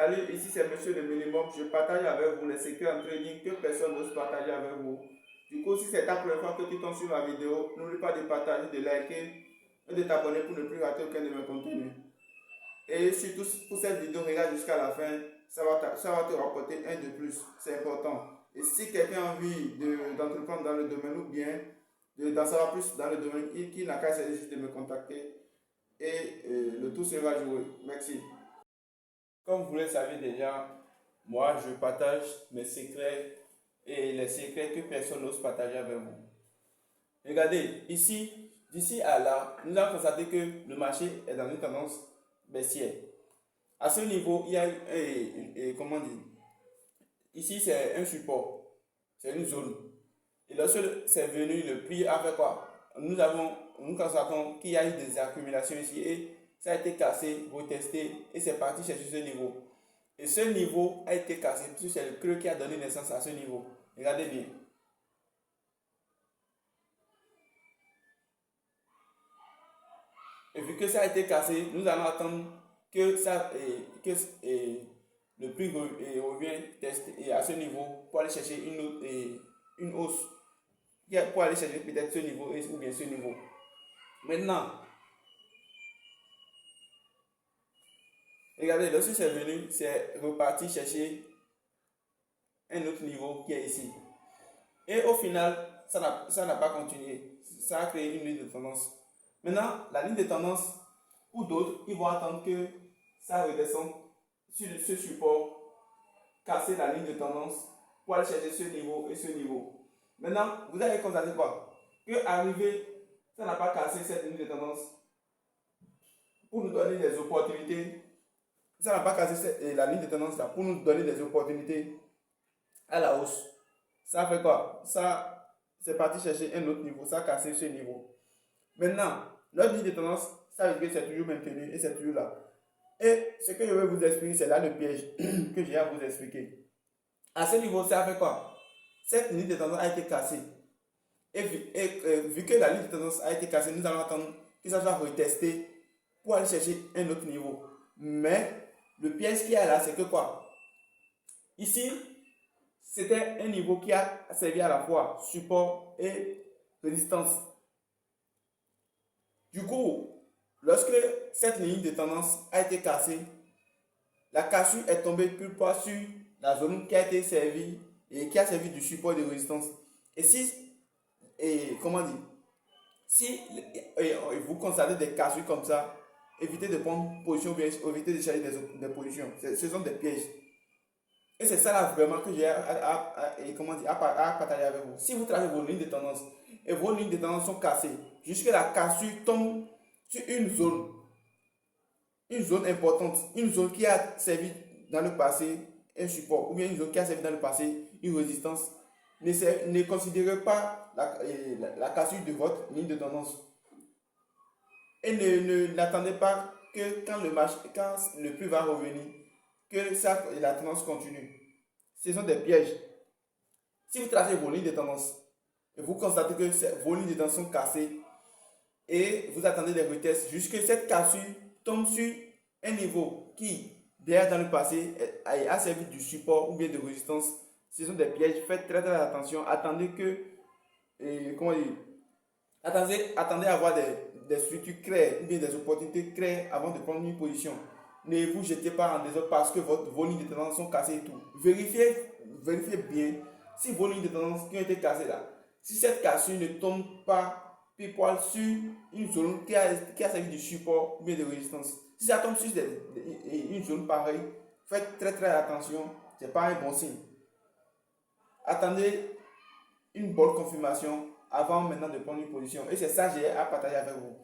Salut, ici c'est Monsieur le Minimum. Je partage avec vous les secrets en trading que personne n'ose partager avec vous. Du coup, si c'est ta première fois que tu tombes sur ma vidéo, n'oublie pas de partager, de liker et de t'abonner pour ne plus rater aucun de mes contenus. Et surtout, pour cette vidéo, regarde jusqu'à la fin, ça va te rapporter un de plus. C'est important. Et si quelqu'un a envie d'entreprendre dans le domaine ou bien d'en savoir plus dans le domaine, il n'a qu'à essayer juste de me contacter et le tout sera joué. Merci. Comme vous le savez déjà, moi je partage mes secrets et les secrets que personne n'ose partager avec vous. Regardez, ici, d'ici à là, nous avons constaté que le marché est dans une tendance baissière. À ce niveau, il y a, comment dire, ici c'est un support, c'est une zone. Et lorsque c'est venu, le prix a fait quoi? Nous constatons qu'il y a eu des accumulations ici et ça a été cassé, retesté et c'est parti chercher ce niveau. Et ce niveau a été cassé puisque c'est le creux qui a donné naissance à ce niveau. Regardez bien. Et vu que ça a été cassé, nous allons attendre que, le prix revienne tester à ce niveau pour aller chercher une hausse. Pour aller chercher peut-être ce niveau ou bien ce niveau. Maintenant, regardez, lorsque c'est venu, c'est reparti chercher un autre niveau qui est ici. Et au final, ça n'a pas continué. Ça a créé une ligne de tendance. Maintenant, la ligne de tendance, pour d'autres, ils vont attendre que ça redescende sur ce support, casser la ligne de tendance pour aller chercher ce niveau et ce niveau. Maintenant, vous allez constater quoi? Que arrivé, ça n'a pas cassé cette ligne de tendance pour nous donner des opportunités. Ça n'a pas cassé la ligne de tendance là pour nous donner des opportunités à la hausse. Ça fait quoi? Ça, c'est parti chercher un autre niveau. Ça a cassé ce niveau. Maintenant, notre ligne de tendance, ça veut dire que c'est toujours maintenu et c'est toujours là. Et ce que je vais vous expliquer, c'est là le piège que j'ai à vous expliquer. À ce niveau, ça fait quoi? Cette ligne de tendance a été cassée. Et vu que la ligne de tendance a été cassée, nous allons attendre que ça soit retesté pour aller chercher un autre niveau. Mais le piège qu'il y a là, c'est que quoi? Ici, c'était un niveau qui a servi à la fois support et résistance. Du coup, lorsque cette ligne de tendance a été cassée, la cassure est tombée plus bas sur la zone qui a été servie et qui a servi du support de résistance. Et comment dire, si vous constatez des cassures comme ça, évitez de prendre position, évitez de chercher des positions. Ce sont des pièges. Et c'est ça là vraiment que j'ai à partager avec vous. Si vous travaillez vos lignes de tendance et vos lignes de tendance sont cassées, jusque la cassure tombe sur une zone importante, une zone qui a servi dans le passé un support, ou bien une zone qui a servi dans le passé une résistance, ne considérez pas la cassure de votre ligne de tendance. Et n'attendez pas que quand le prix va revenir, que la tendance continue. Ce sont des pièges. Si vous tracez vos lignes de tendance et vous constatez que vos lignes de tendance sont cassées et vous attendez des retests jusqu'à cette cassure tombe sur un niveau qui, derrière dans le passé, a servi du support ou bien de résistance, ce sont des pièges. Faites très très attention. Attendez attendez à avoir des structures claires ou bien des opportunités claires avant de prendre une position. Ne vous jetez pas en désordre parce que vos lignes de tendance sont cassées et tout. Vérifiez bien si vos lignes de tendance qui ont été cassées là, si cette cassure ne tombe pas pile poil sur une zone qui a servi de support ou bien de résistance. Si ça tombe sur une zone pareille, faites très très attention, ce n'est pas un bon signe. Attendez une bonne confirmation avant maintenant de prendre une position. Et c'est ça que j'ai à partager avec vous.